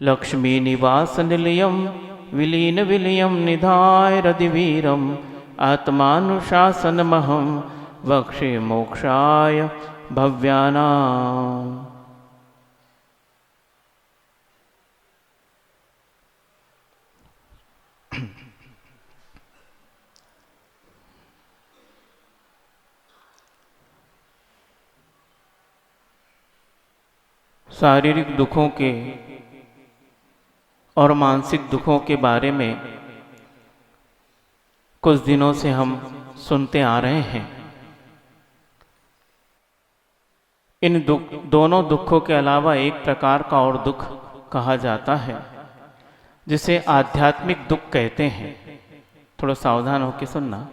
लक्ष्मी निवास निलयम विलीन विलयम निधाय रतिवीरम आत्मानुशासनमहं वक्षे मोक्षाय भव्यानाम्। शारीरिक दुखों के और मानसिक दुखों के बारे में कुछ दिनों से हम सुनते आ रहे हैं। इन दोनों दुखों के अलावा एक प्रकार का और दुख कहा जाता है जिसे आध्यात्मिक दुख कहते हैं। थोड़ा सावधान होकर सुनना।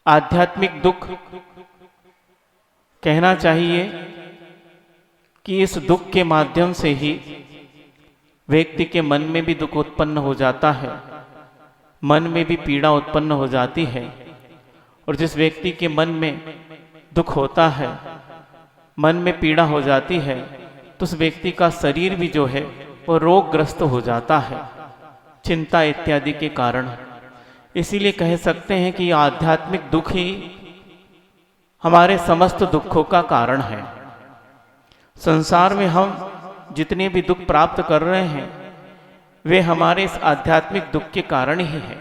आध्यात्मिक दुख कहना चाहिए कि इस दुख के माध्यम से ही व्यक्ति के मन में भी दुख उत्पन्न हो जाता है, मन में भी पीड़ा उत्पन्न हो जाती है। और जिस व्यक्ति के मन में दुख होता है, मन में पीड़ा हो जाती है, तो उस व्यक्ति का शरीर भी जो है वो रोगग्रस्त हो जाता है, चिंता इत्यादि के कारण। इसीलिए कह सकते हैं कि आध्यात्मिक दुख ही हमारे समस्त दुखों का कारण है। संसार में हम जितने भी दुख प्राप्त कर रहे हैं वे हमारे इस आध्यात्मिक दुख के कारण ही है।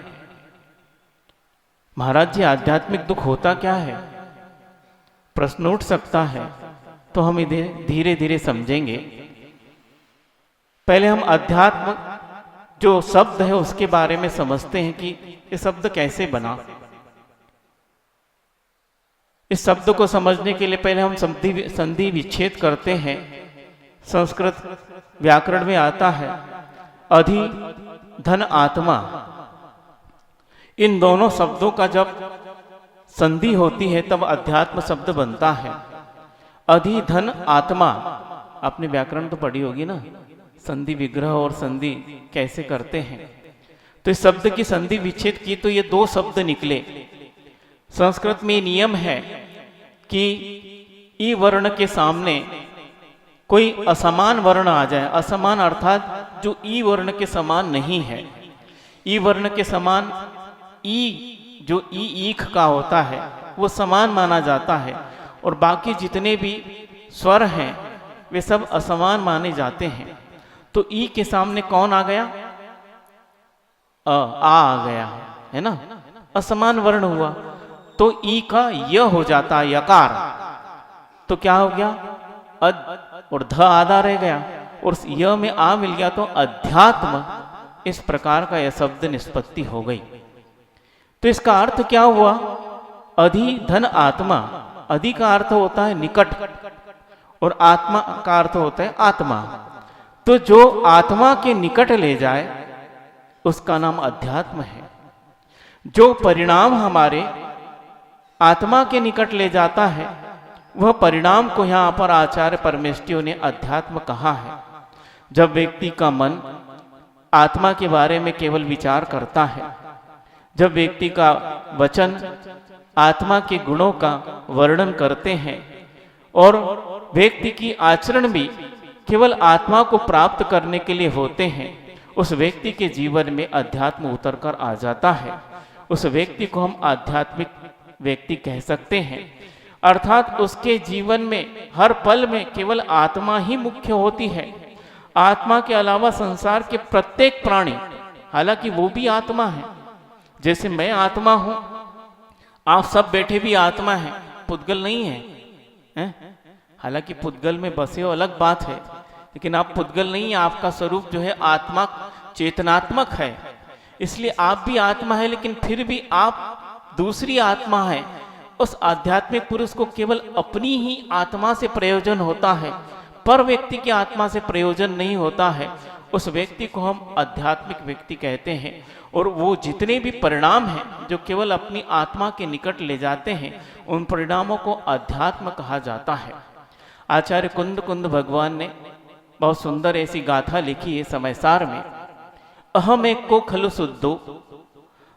महाराज जी, आध्यात्मिक दुख होता क्या है? प्रश्न उठ सकता है, तो हम इधर धीरे धीरे समझेंगे। पहले हम अध्यात्म जो शब्द है उसके बारे में समझते हैं कि ये शब्द कैसे बना। इस शब्द को समझने के लिए पहले हम संधि विच्छेद करते हैं। संस्कृत व्याकरण में आता है अधि धन आत्मा। इन दोनों शब्दों का जब संधि होती है तब अध्यात्म शब्द बनता है। अधि धन आत्मा, आपने व्याकरण तो पढ़ी होगी ना, संधि विग्रह और संधि कैसे करते हैं। तो इस शब्द की संधि विच्छेद की तो ये दो शब्द निकले। संस्कृत में नियम है कि ई वर्ण के सामने कोई असमान वर्ण आ जाए, असमान अर्थात जो ई वर्ण के समान नहीं है। ई वर्ण के समान ई जो ईख का होता है वो समान माना जाता है, और बाकी जितने भी स्वर हैं वे सब असमान माने जाते हैं। तो ई के सामने कौन आ गया? आ गया, है ना, असमान वर्ण हुआ। तो ई का य हो जाता है यकार, तो क्या हो गया? अद और ध आधा रह गया, और य में आ मिल गया तो अध्यात्म। इस प्रकार का यह शब्द निष्पत्ति हो गई। तो इसका अर्थ क्या हुआ? अधि धन आत्मा। अधि का अर्थ होता है निकट और आत्मा का अर्थ होता है आत्मा। तो जो आत्मा के निकट ले जाए उसका नाम अध्यात्म है। जो परिणाम हमारे आत्मा के निकट ले जाता है वह परिणाम को यहाँ पर आचार्य परमेष्टियों ने अध्यात्म कहा है। जब व्यक्ति का मन आत्मा के बारे में केवल विचार करता है, जब व्यक्ति का वचन आत्मा के गुणों का वर्णन करते हैं और व्यक्ति की आचरण भी केवल आत्मा को प्राप्त करने के लिए होते हैं, उस व्यक्ति के जीवन में अध्यात्म उतर कर आ जाता है। उस व्यक्ति को हम आध्यात्मिक व्यक्ति कह सकते हैं। अर्थात उसके जीवन में हर पल में केवल आत्मा ही मुख्य होती है। आत्मा के अलावा संसार के प्रत्येक प्राणी, हालांकि वो भी आत्मा है, जैसे मैं आत्मा हूं, आप सब बैठे भी आत्मा है, पुद्गल नहीं है, हालांकि पुद्गल में बसे हो अलग बात है, लेकिन आप पुद्गल नहीं है। आपका स्वरूप जो है आत्मा चेतनात्मक है, इसलिए आप भी आत्मा है, लेकिन फिर भी आप दूसरी आत्मा है। उस आध्यात्मिक पुरुष को केवल अपनी ही आत्मा से प्रयोजन होता है, पर व्यक्ति की आत्मा से प्रयोजन नहीं होता है। उस व्यक्ति को हम आध्यात्मिक व्यक्ति कहते हैं। और वो जितने भी परिणाम हैं जो केवल अपनी आत्मा के निकट ले जाते हैं, उन परिणामों को अध्यात्म कहा जाता है। आचार्य कुंद कुंद भगवान ने बहुत सुंदर ऐसी गाथा लिखी है समयसार में। अहम एक को खलु शुद्धो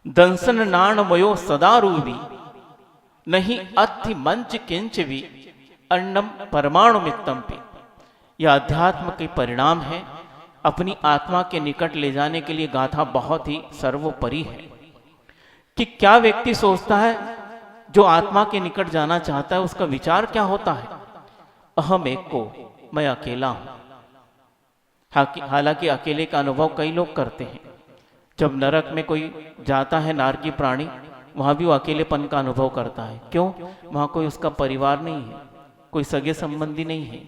दंसन नाण वयो सदा रूबी नहीं अति मंच किंच भी अन्नम परमाणु मित्तम पे। यह अध्यात्म के परिणाम है। अपनी आत्मा के निकट ले जाने के लिए गाथा बहुत ही सर्वोपरि है कि क्या व्यक्ति सोचता है, जो आत्मा के निकट जाना चाहता है उसका विचार क्या होता है? अहम एक को, मैं अकेला हूं। हालांकि अकेले का अनुभव कई लोग करते हैं। जब नरक में कोई जाता है नारकी प्राणी, वहां भी वो अकेलेपन का अनुभव करता है। क्यों? वहां कोई उसका परिवार नहीं है, कोई सगे संबंधी नहीं है।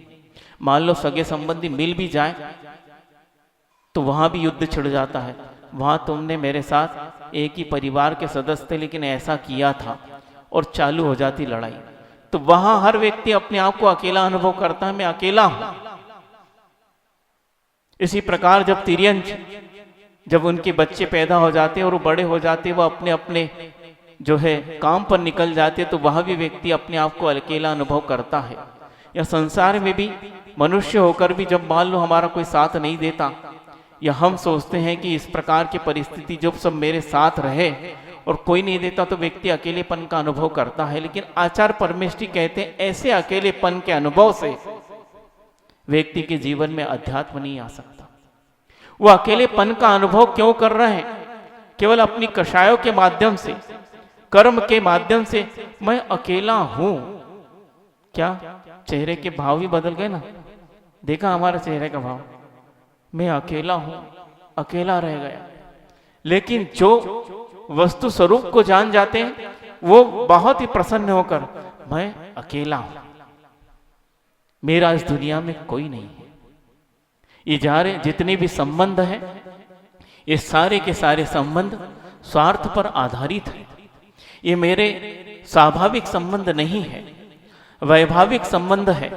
मान लो सगे संबंधी मिल भी जाए तो वहां भी युद्ध छिड़ जाता है। वहां तुमने मेरे साथ एक ही परिवार के सदस्य थे लेकिन ऐसा किया था, और चालू हो जाती लड़ाई। तो वहां हर व्यक्ति अपने आप को अकेला अनुभव करता है, मैं अकेला हूं। इसी प्रकार जब तिर्यंच, जब उनके बच्चे पैदा हो जाते और वो बड़े हो जाते, वो अपने अपने जो है काम पर निकल जाते, तो वह भी व्यक्ति अपने आप को अकेला अनुभव करता है। या संसार में भी मनुष्य होकर भी जब मान लो हमारा कोई साथ नहीं देता, या हम सोचते हैं कि इस प्रकार की परिस्थिति जब सब मेरे साथ रहे और कोई नहीं देता, तो व्यक्ति अकेलेपन का अनुभव करता है। लेकिन आचार्य परमेष्ठी कहते हैं ऐसे अकेलेपन के अनुभव से व्यक्ति के जीवन में अध्यात्म नहीं आ सकता। वो अकेलेपन का अनुभव क्यों कर रहे हैं? केवल अपनी कषायों के माध्यम से, कर्म के माध्यम से मैं अकेला हूं। क्या चेहरे के भाव भी बदल गए ना? देखा हमारे चेहरे का भाव, मैं अकेला हूं, अकेला रह गया। लेकिन जो वस्तु स्वरूप को जान जाते हैं वो बहुत ही प्रसन्न होकर, मैं अकेला हूं, मेरा इस दुनिया में कोई नहीं है। ये जितने भी संबंध हैं, ये सारे के सारे संबंध स्वार्थ पर आधारित है। ये मेरे स्वाभाविक संबंध नहीं है, वैभाविक संबंध है।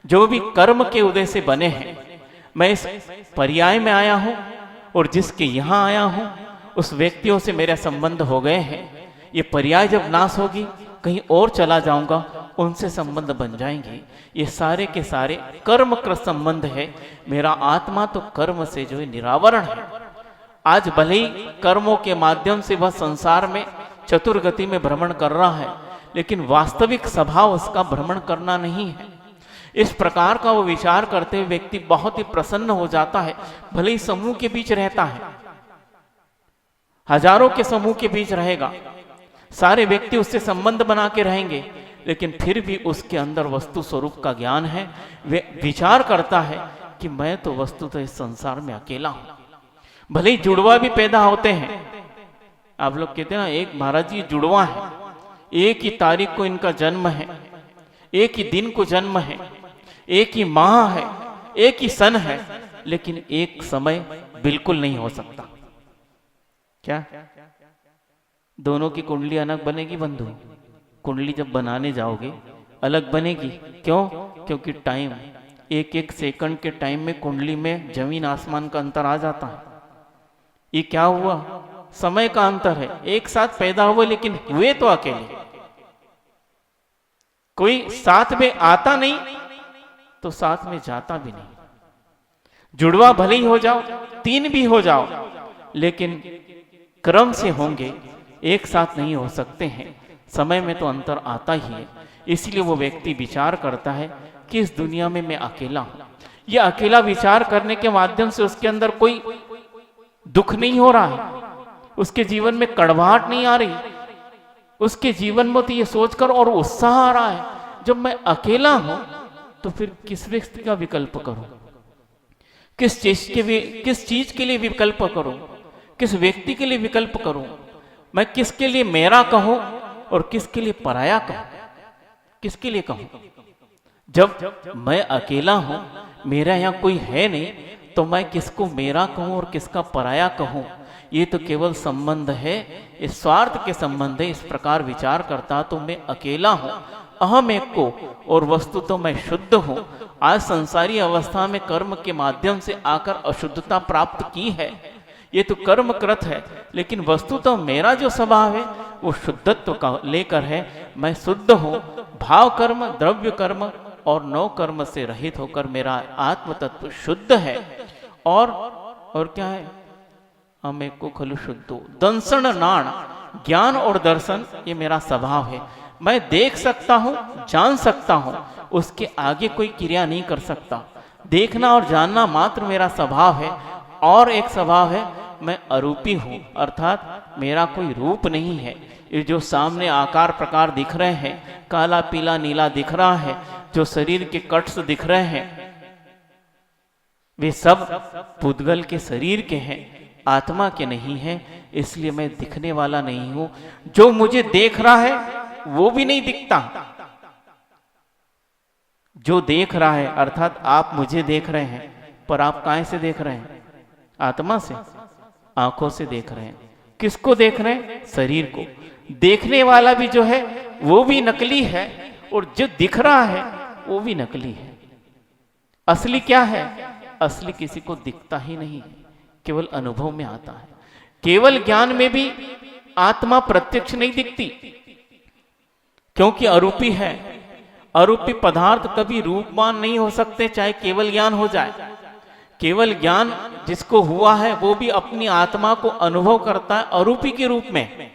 जो भी कर्म के उदय से बने हैं, मैं इस पर्याय में आया हूं और जिसके यहां आया हूं उस व्यक्तियों से मेरे संबंध हो गए हैं। ये पर्याय जब नाश होगी, कहीं और चला जाऊंगा, उनसे संबंध बन जाएंगे। ये सारे के सारे कर्मकृत संबंध है। मेरा आत्मा तो कर्म से जो है निरावरण है। आज भले ही कर्मों के माध्यम से वह संसार में चतुर्गति में भ्रमण कर रहा है, लेकिन वास्तविक स्वभाव उसका भ्रमण करना नहीं है। इस प्रकार का वो विचार करते हुए व्यक्ति बहुत ही प्रसन्न हो जाता है। भले ही समूह के बीच रहता है, हजारों के समूह के बीच रहेगा, सारे व्यक्ति उससे संबंध बना के रहेंगे, लेकिन फिर भी उसके अंदर वस्तु स्वरूप का ज्ञान है। वे विचार करता है कि मैं तो वस्तु तो इस संसार में अकेला हूं। भले ही जुड़वा भी पैदा होते हैं, आप लोग कहते हैं ना, एक महाराज जी जुड़वा है, एक ही तारीख को इनका जन्म है, एक ही दिन को जन्म है, एक ही माह है, एक ही सन है, लेकिन एक समय बिल्कुल नहीं हो सकता। क्या दोनों की कुंडली अलग बनेगी बंधु? कुंडली जब बनाने जाओगे अलग बनेगी। क्यों? क्योंकि टाइम, एक एक सेकंड के टाइम में कुंडली में जमीन आसमान का अंतर आ जाता है। ये क्या हुआ? समय का अंतर है। एक साथ पैदा हुए लेकिन हुए तो अकेले, कोई साथ में आता नहीं तो साथ में जाता भी नहीं। जुड़वा भले ही हो जाओ, तीन भी हो जाओ, लेकिन क्रम से होंगे, एक साथ नहीं हो सकते हैं। समय में तो अंतर आता ही है। इसलिए वो व्यक्ति विचार करता है कि इस दुनिया में मैं अकेला हूं। यह अकेला विचार करने के माध्यम से उसके अंदर कोई दुख नहीं हो रहा है, उसके जीवन में कड़वाहट नहीं आ रही, उसके जीवन में तो ये सोचकर और उत्साह आ रहा है, जब मैं अकेला हूं तो फिर किस व्यक्ति का विकल्प करूं, किस चीज के लिए विकल्प करूं, किस व्यक्ति के लिए विकल्प करूं, मैं किसके लिए मेरा कहूं और किसके लिए पराया कहूं, किसके लिए कहूं? जब मैं अकेला हूं, मेरा यहां कोई है नहीं, तो मैं किसको मेरा कहूं और किसका पराया कहूं? ये तो केवल संबंध है, इस स्वार्थ के संबंध है। इस प्रकार विचार करता तो मैं अकेला हूं, अहम एक को, और वस्तु तो मैं शुद्ध हूं। आज संसारी अवस्था में कर्म के माध्यम से आकर अशुद्धता प्राप्त की है, ये तो कर्मकृत है, लेकिन वस्तु तो मेरा जो स्वभाव है वो शुद्धत्व का लेकर है। मैं शुद्ध हूं, भाव कर्म, द्रव्य कर्म और नौ कर्म से रहित होकर मेरा आत्म तत्व शुद्ध है। और क्या है? हमें को खलु शुद्धो दंसन नाण, ज्ञान और दर्शन ये मेरा स्वभाव है। मैं देख सकता हूं, जान सकता हूं, उसके आगे कोई क्रिया नहीं कर सकता। देखना और जानना मात्र मेरा स्वभाव है। और एक स्वभाव है, मैं अरूपी हूं, अर्थात मेरा कोई रूप नहीं है। ये जो सामने आकार प्रकार दिख रहे हैं, काला पीला नीला दिख रहा है, जो शरीर के कट्स दिख रहे हैं, वे सब पुद्गल के शरीर के हैं, आत्मा के नहीं हैं। इसलिए मैं दिखने वाला नहीं हूं। जो मुझे देख रहा है वो भी नहीं दिखता। जो देख रहा है, अर्थात आप मुझे देख रहे हैं, पर आप काहे से देख रहे हैं? आत्मा से, आंखों से देख रहे हैं। किसको देख रहे हैं? शरीर को। देखने वाला भी जो है वो भी नकली है, और जो दिख रहा है वो भी नकली है। असली क्या है? असली किसी को दिखता ही नहीं, केवल अनुभव में आता है। केवल ज्ञान में भी आत्मा प्रत्यक्ष नहीं दिखती, क्योंकि अरूपी है। अरूपी पदार्थ कभी रूपवान नहीं हो सकते, चाहे केवल ज्ञान हो जाए। केवल ज्ञान जिसको हुआ है वो भी अपनी आत्मा को अनुभव करता है अरूपी के रूप में,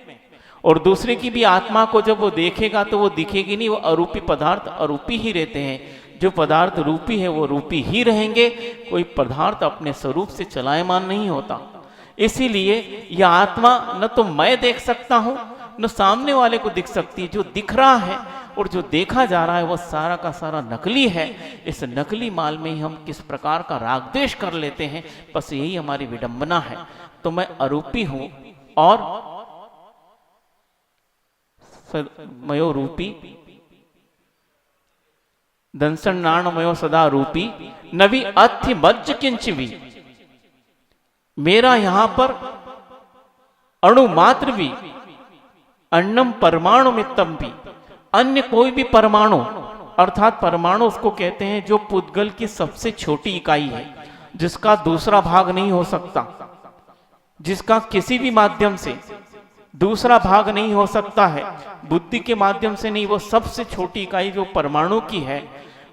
और दूसरे की भी आत्मा को जब वो देखेगा तो वो दिखेगी नहीं। वो अरूपी पदार्थ अरूपी ही रहते हैं। जो पदार्थ रूपी है वो रूपी ही रहेंगे। कोई पदार्थ अपने स्वरूप से चलायमान नहीं होता। इसीलिए यह आत्मा न तो मैं देख सकता हूं, न सामने वाले को दिख सकती है। जो दिख रहा है और जो देखा जा रहा है वो सारा का सारा नकली है। इस नकली माल में ही हम किस प्रकार का रागद्वेष कर लेते हैं, बस यही हमारी विडंबना है। तो मैं अरूपी हूं और मयो रूपी दंसन नाणमयो सदा रूपी नवी अथि मज्ज किंचवी। मेरा यहां पर अणु मात्र भी, अन्नम परमाणु मित्तम भी, अन्य कोई भी परमाणु, अर्थात परमाणु उसको कहते हैं जो पुद्गल की सबसे छोटी इकाई है, जिसका दूसरा भाग नहीं हो सकता, जिसका किसी भी माध्यम से दूसरा भाग नहीं हो सकता है, बुद्धि के माध्यम से नहीं। वो सबसे छोटी इकाई जो परमाणु की है,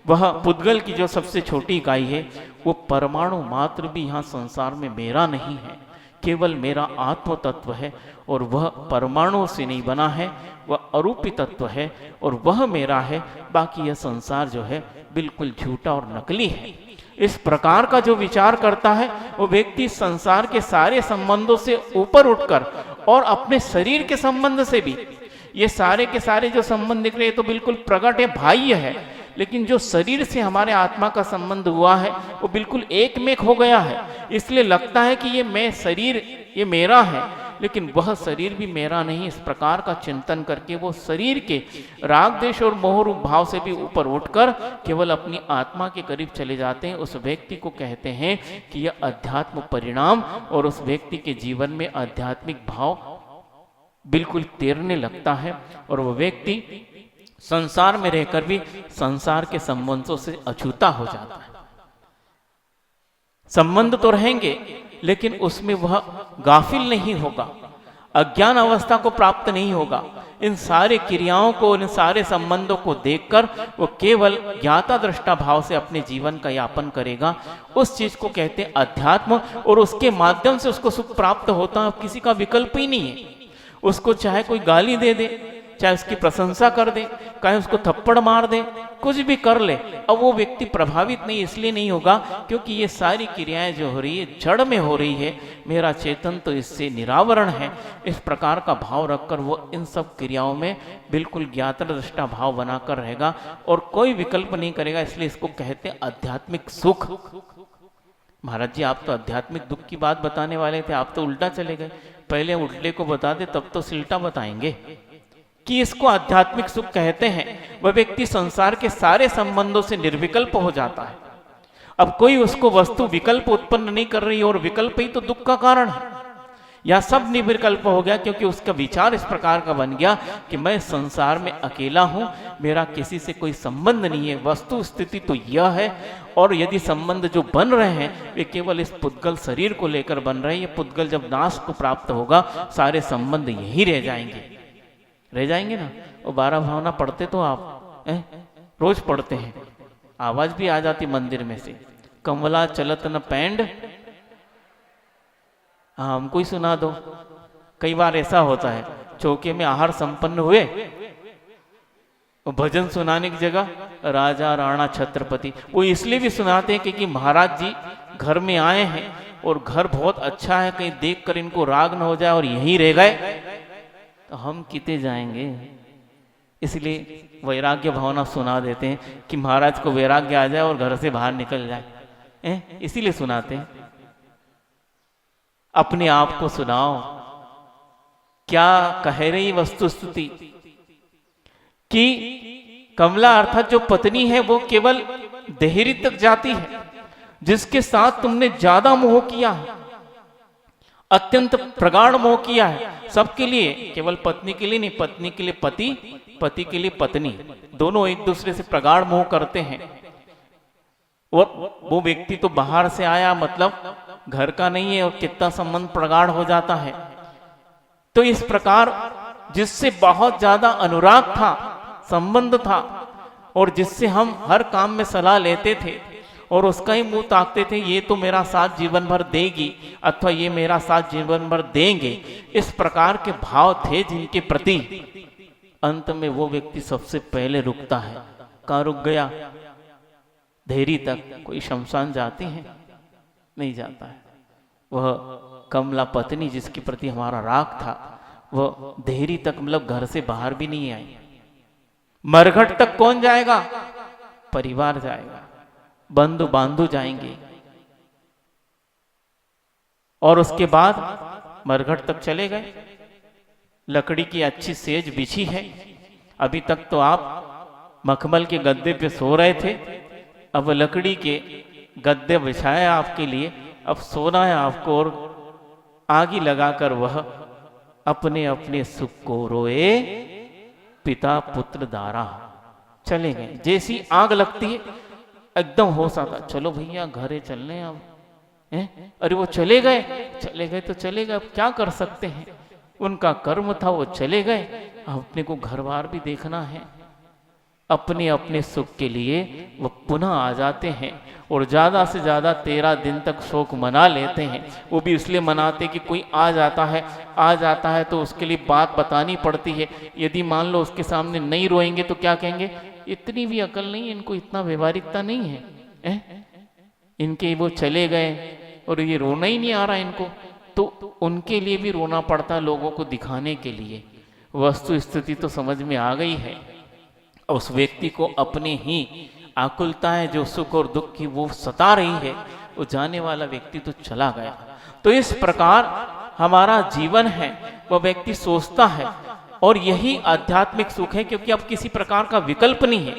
वह पुद्गल की जो सबसे छोटी इकाई है, वो परमाणु मात्र भी यहाँ संसार में मेरा नहीं है, केवल मेरा आत्म तत्व है। और वह परमाणु से नहीं बना है, वह अरूपी तत्व है और वह मेरा है। बाकी यह संसार जो है बिल्कुल झूठा और नकली है। इस प्रकार का जो विचार करता है वो व्यक्ति संसार के सारे संबंधों से ऊपर उठकर और अपने शरीर के संबंध से भी, ये सारे के सारे जो संबंध दिख रहे हैं तो बिल्कुल प्रकट है, बाह्य है, लेकिन जो शरीर से हमारे आत्मा का संबंध हुआ है वो बिल्कुल एक में हो गया है। इसलिए लगता है कि ये मैं शरीर, ये मेरा है, लेकिन वह शरीर भी मेरा नहीं। इस प्रकार का चिंतन करके वो शरीर के राग द्वेष और मोह रूप भाव से भी ऊपर उठकर केवल अपनी आत्मा के करीब चले जाते हैं। उस व्यक्ति को कहते हैं कि यह अध्यात्म परिणाम, और उस व्यक्ति के जीवन में आध्यात्मिक भाव बिल्कुल तैरने लगता है, और वह व्यक्ति संसार में रहकर भी संसार के संबंधों से अछूता हो जाता है। संबंध तो रहेंगे लेकिन उसमें वह गाफिल नहीं होगा, अज्ञान अवस्था को प्राप्त नहीं होगा। इन सारे क्रियाओं को, इन सारे संबंधों को देखकर वो केवल ज्ञाता दृष्टा भाव से अपने जीवन का यापन करेगा। उस चीज को कहते हैं अध्यात्म, और उसके माध्यम से उसको सुख प्राप्त होता है। किसी का विकल्प ही नहीं है। उसको चाहे कोई गाली दे दे, चाहे उसकी प्रशंसा कर दे, चाहे उसको थप्पड़ मार दे, कुछ भी कर ले, अब वो व्यक्ति प्रभावित नहीं इसलिए नहीं होगा क्योंकि ये सारी क्रियाएं जो हो रही है जड़ में हो रही है, मेरा चेतन तो इससे निरावरण है। इस प्रकार का भाव रखकर वो इन सब क्रियाओं में बिल्कुल ज्ञाता दृष्टा भाव बनाकर रहेगा और कोई विकल्प नहीं करेगा। इसलिए इसको कहते हैं आध्यात्मिक सुख। महाराज जी, आप तो आध्यात्मिक दुख की बात बताने वाले थे, आप तो उल्टा चले गए। पहले उल्टे को बता दे तब तो सिल्टा बताएंगे कि इसको आध्यात्मिक सुख कहते हैं। वह व्यक्ति संसार के सारे संबंधों से निर्विकल्प हो जाता है। अब कोई उसको वस्तु विकल्प उत्पन्न नहीं कर रही, और विकल्प ही तो दुख का कारण है। यह सब निर्विकल्प हो गया क्योंकि उसका विचार इस प्रकार का बन गया कि मैं संसार में अकेला हूं, मेरा किसी से कोई संबंध नहीं है। वस्तु स्थिति तो यह है, और यदि संबंध जो बन रहे हैं वे केवल इस पुद्गल शरीर को लेकर बन रहे हैं। ये पुद्गल जब नाश को प्राप्त होगा सारे संबंध यही रह जाएंगे ना। वो 12 भावना पढ़ते तो आप रोज पढ़ते हैं, आवाज भी आ जाती मंदिर में से, कमला चलत न पैंड। हाँ, हमको ही सुना दो। कई बार ऐसा होता है, चौके में आहार संपन्न हुए, भजन सुनाने की जगह राजा राणा छत्रपति। वो इसलिए भी सुनाते हैं क्योंकि महाराज जी घर में आए हैं और घर बहुत अच्छा है, कहीं देखकर इनको राग न हो जाए और यहीं रह गए तो हम किते जाएंगे। इसलिए वैराग्य भावना सुना देते हैं कि महाराज को वैराग्य आ जाए और घर से बाहर निकल जाए, इसीलिए सुनाते हैं। अपने आप को सुनाओ, क्या कह रही वस्तुस्थिति कि कमला अर्थात जो पत्नी है वो केवल देहरी तक जाती है, जिसके साथ तुमने ज्यादा मोह किया है, अत्यंत प्रगाढ़ मोह किया है, सबके लिए, केवल पत्नी के लिए नहीं, पत्नी के लिए पति, पति के लिए पत्नी, दोनों एक दूसरे से प्रगाढ़ मोह करते हैं। और वो व्यक्ति तो बाहर से आया मतलब घर का नहीं है और कितना संबंध प्रगाढ़ हो जाता है। तो इस प्रकार जिससे बहुत ज्यादा अनुराग था, संबंध था, और जिससे हम हर काम में सलाह लेते थे और उसका ही मुंह ताकते थे, ये तो मेरा साथ जीवन भर देगी अथवा ये मेरा साथ जीवन भर देंगे, इस प्रकार के भाव थे जिनके प्रति अंत में वो व्यक्ति सबसे पहले रुकता है। कहाँ रुक गया? देहरी तक। कोई शमशान जाते हैं? नहीं जाता है। वह कमला पत्नी जिसके प्रति हमारा राग था, वह देहरी तक मतलब घर से बाहर भी नहीं आई। मरघट तक कौन जाएगा? परिवार जाएगा, बंधु बांधु जाएंगे। और उसके बाद मरघट तक चले गए। लकड़ी की अच्छी सेज बिछी है, अभी तक तो आप मखमल के गद्दे पे सो रहे थे, अब लकड़ी के गद्दे बिछाया आपके लिए, अब सोना है आपको। और आगी लगाकर वह अपने अपने सुख को रोए, पिता पुत्र दारा। चले गए। जैसी आग लगती है एकदम होश आता, चलो भैया घरे चलने अब। अरे वो चले गए, चले गए तो चले गए, अब क्या कर सकते हैं। उनका कर्म था, वो चले गए, अपने को घर बार भी देखना है। अपने अपने सुख के लिए वो पुनः आ जाते हैं और ज्यादा से ज्यादा 13 दिन तक शोक मना लेते हैं। वो भी इसलिए मनाते कि कोई आ जाता है तो उसके लिए बात बतानी पड़ती है। यदि मान लो उसके सामने नहीं रोएंगे तो क्या कहेंगे, इतनी भी अकल नहीं, इनको इतना व्यवहारिकता नहीं है, इनके वो चले गए और ये रोना ही नहीं आ रहा इनको। तो उनके लिए भी रोना पड़ता, लोगों को दिखाने के लिए। वस्तु स्थिति तो समझ में आ गई है। उस व्यक्ति को अपने ही आकुलता है जो सुख और दुख की वो सता रही है, वो जाने वाला व्यक्ति तो चला गया। तो इस प्रकार हमारा जीवन है, वह व्यक्ति सोचता है और यही आध्यात्मिक सुख है, क्योंकि अब किसी प्रकार का विकल्प नहीं है।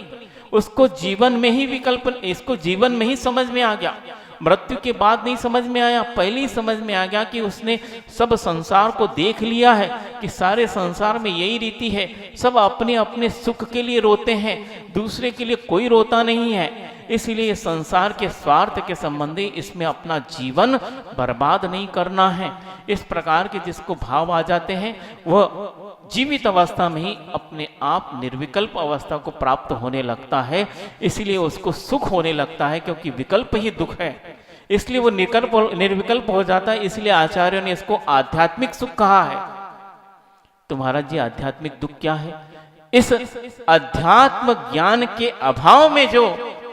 उसको जीवन में ही विकल्प, इसको जीवन में ही समझ में आ गया। मृत्यु के बाद नहीं समझ में आया, पहले ही समझ में आ गया कि उसने सब संसार को देख लिया है कि सारे संसार में यही रीति है, सब अपने अपने सुख के लिए रोते हैं, दूसरे के लिए कोई रोता नहीं है। इसलिए संसार के स्वार्थ के संबंधी इसमें अपना जीवन बर्बाद नहीं करना है। इस प्रकार के जिसको भाव आ जाते हैं, वह जीवित अवस्था में ही अपने आप निर्विकल्प अवस्था को प्राप्त होने लगता है। इसलिए उसको सुख होने लगता है, क्योंकि विकल्प ही दुख है, इसलिए वो निर्विकल्प हो जाता है। इसलिए आचार्यों ने इसको आध्यात्मिक सुख कहा है। तो महाराज जी, आध्यात्मिक दुख क्या है? इस अध्यात्म ज्ञान के अभाव में जो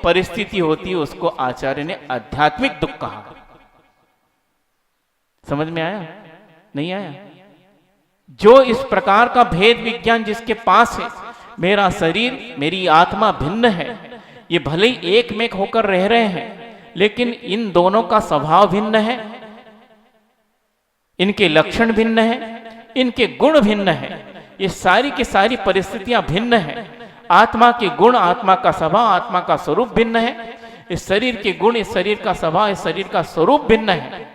परिस्थिति होती है उसको आचार्य ने आध्यात्मिक दुख कहा। समझ में आया? नहीं आया? जो इस प्रकार का भेद विज्ञान जिसके पास है, मेरा शरीर मेरी आत्मा भिन्न है, ये भले ही एक में होकर रह रहे हैं, लेकिन इन दोनों का स्वभाव भिन्न है, इनके लक्षण भिन्न है, इनके गुण भिन्न है, ये सारी की सारी परिस्थितियां भिन्न है। आत्मा के गुण, आत्मा का स्वभाव, आत्मा का स्वरूप भिन्न है। इस शरीर के गुण, इस शरीर का स्वभाव, इस शरीर का स्वरूप भिन्न है।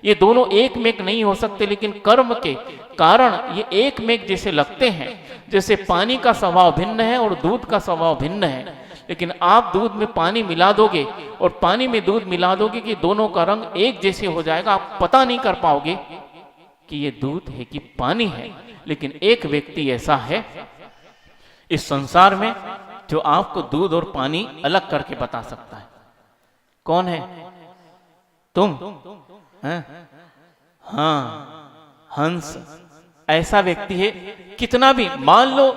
ये दोनों एक में नहीं हो सकते, लेकिन कर्म के कारण ये एक में जैसे लगते हैं। जैसे पानी का स्वभाव भिन्न है और दूध का स्वभाव भिन्न है, लेकिन आप दूध में पानी मिला दोगे और पानी में दूध मिला दोगे कि दोनों का रंग एक जैसे हो जाएगा, आप पता नहीं कर पाओगे कि ये दूध है कि पानी है। लेकिन एक व्यक्ति ऐसा है इस संसार में जो आपको दूध और पानी अलग करके बता सकता है। कौन है? तुम हैं? हाँ, हंस ऐसा व्यक्ति है। कितना भी मान लो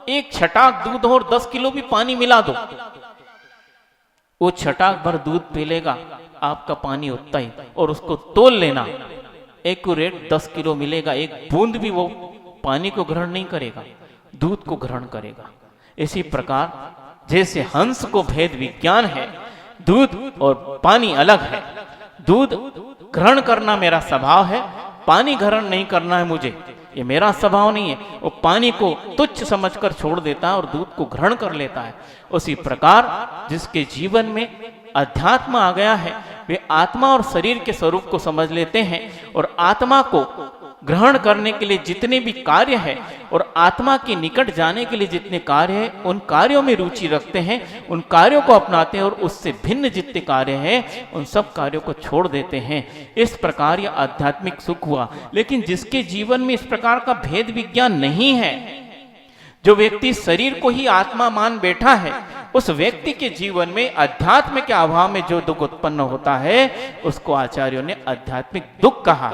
एक छटाक दूध और 10 किलो भी पानी मिला दो, वो छटाक भर दूध पी लेगा आपका पानी उतना ही, और उसको तोल लेना एक्यूरेट 10 किलो मिलेगा, एक बूंद भी वो पानी को ग्रहण नहीं करेगा, दूध को ग्रहण करेगा। इसी प्रकार जैसे हंस को भेद विज्ञान है, दूध और पानी अलग है, दूध ग्रहण करना मेरा स्वभाव है, पानी ग्रहण नहीं करना है मुझे, ये मेरा स्वभाव नहीं है। वो पानी को तुच्छ समझकर छोड़ देता है और दूध को ग्रहण कर लेता है। उसी प्रकार जिसके जीवन में अध्यात्म आ गया है, वे आत्मा और शरीर के स्वरूप को समझ लेते हैं और आत्मा को ग्रहण करने के लिए जितने भी कार्य है और आत्मा के निकट जाने के लिए जितने कार्य है, उन कार्यों में रुचि रखते हैं, उन कार्यों को अपनाते हैं और उससे भिन्न जितने कार्य हैं उन सब कार्यों को छोड़ देते हैं। इस प्रकार यह आध्यात्मिक सुख हुआ। लेकिन जिसके जीवन में इस प्रकार का भेद विज्ञान नहीं है, जो व्यक्ति शरीर को ही आत्मा मान बैठा है, उस व्यक्ति के जीवन में अध्यात्म के अभाव में जो दुख उत्पन्न होता है उसको आचार्यों ने आध्यात्मिक दुख कहा।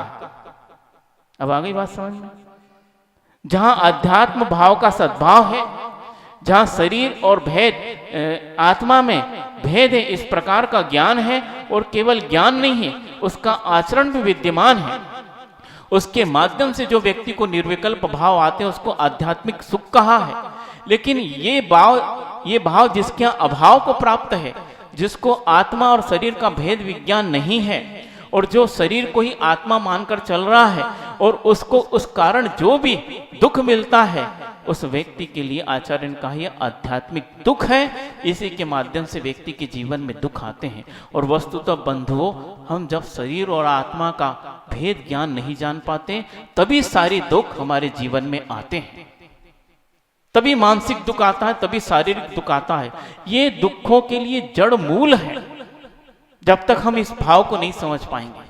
अब आ गई बात समझ में? जहां अध्यात्म भाव का सद्भाव है, जहां शरीर और भेद आत्मा में भेद है, इस प्रकार का ज्ञान है, और केवल ज्ञान नहीं है, उसका आचरण भी विद्यमान है, उसके माध्यम से जो व्यक्ति को निर्विकल्प भाव आते हैं उसको आध्यात्मिक सुख कहा है। लेकिन ये भाव जिसके अभाव को प्राप्त है, जिसको आत्मा और शरीर का भेद विज्ञान नहीं है, और जो शरीर को ही आत्मा मानकर चल रहा है और उसको उस कारण जो भी दुख मिलता है, उस व्यक्ति के लिए आचार्य ने कहा यह आध्यात्मिक दुख है। इसी के माध्यम से व्यक्ति के जीवन में दुख आते हैं। और वस्तुतः बंधुओं, हम जब शरीर और आत्मा का भेद ज्ञान नहीं जान पाते, तभी सारी दुख हमारे जीवन में आते हैं, तभी मानसिक दुख आता है, तभी शारीरिक दुख आता है। ये दुखों के लिए जड़ मूल है। जब तक हम इस भाव को नहीं समझ पाएंगे,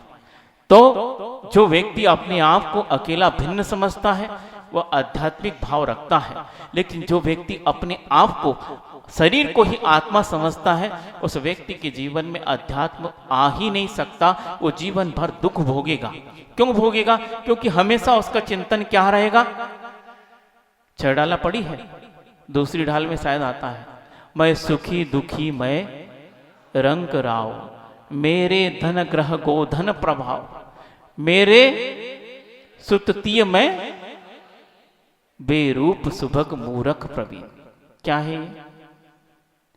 तो जो व्यक्ति अपने आप को अकेला भिन्न समझता है वह आध्यात्मिक भाव रखता है। लेकिन जो व्यक्ति अपने आप को, शरीर को ही आत्मा समझता है, उस व्यक्ति के जीवन में अध्यात्म आ ही नहीं सकता। वो जीवन भर दुख भोगेगा। क्यों भोगेगा? क्योंकि हमेशा उसका चिंतन क्या रहेगा? 6 डाला पड़ी है, दूसरी ढाल में शायद आता है, मैं सुखी दुखी मैं रंग राव, मेरे धन ग्रह गोधन प्रभाव, मेरे सुततीय में बेरूप सुभग मूरख प्रवीण। क्या है ये?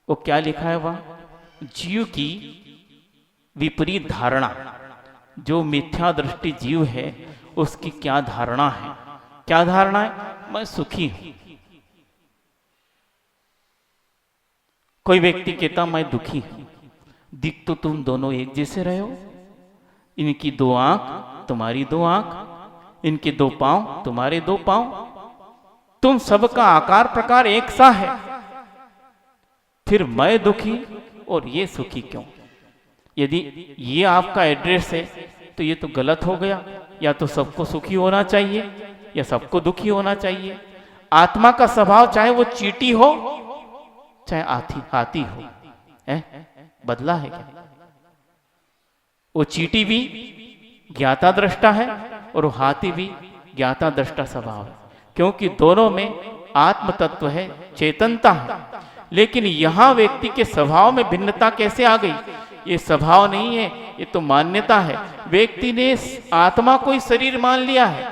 वो क्या लिखा है वह? जीव की विपरीत धारणा, जो मिथ्या दृष्टि जीव है उसकी क्या धारणा है? क्या धारणा है? मैं सुखी हूं। कोई व्यक्ति कहता मैं दुखी हूं। दिख तो तुम दोनों एक जैसे रहे हो, इनकी 2 आंख तुम्हारी 2 आंख, इनके 2 पांव तुम्हारे 2 पांव, तुम सबका आकार प्रकार एक सा है, फिर मैं दुखी और ये सुखी क्यों? यदि ये आपका एड्रेस है तो ये तो गलत हो गया। या तो सबको सुखी होना चाहिए या सबको दुखी होना चाहिए। आत्मा का स्वभाव चाहे वो चींटी हो चाहे हाथी हो, बदला है क्या? वो चींटी भी ज्ञाता दृष्टा है और वो हाथी भी ज्ञाता दृष्टा स्वभाव है, क्योंकि दोनों में आत्म तत्व है, चेतनता है। लेकिन यहां व्यक्ति के स्वभाव में भिन्नता कैसे आ गई? ये स्वभाव नहीं है, ये तो मान्यता है। व्यक्ति ने आत्मा को ही शरीर मान लिया है,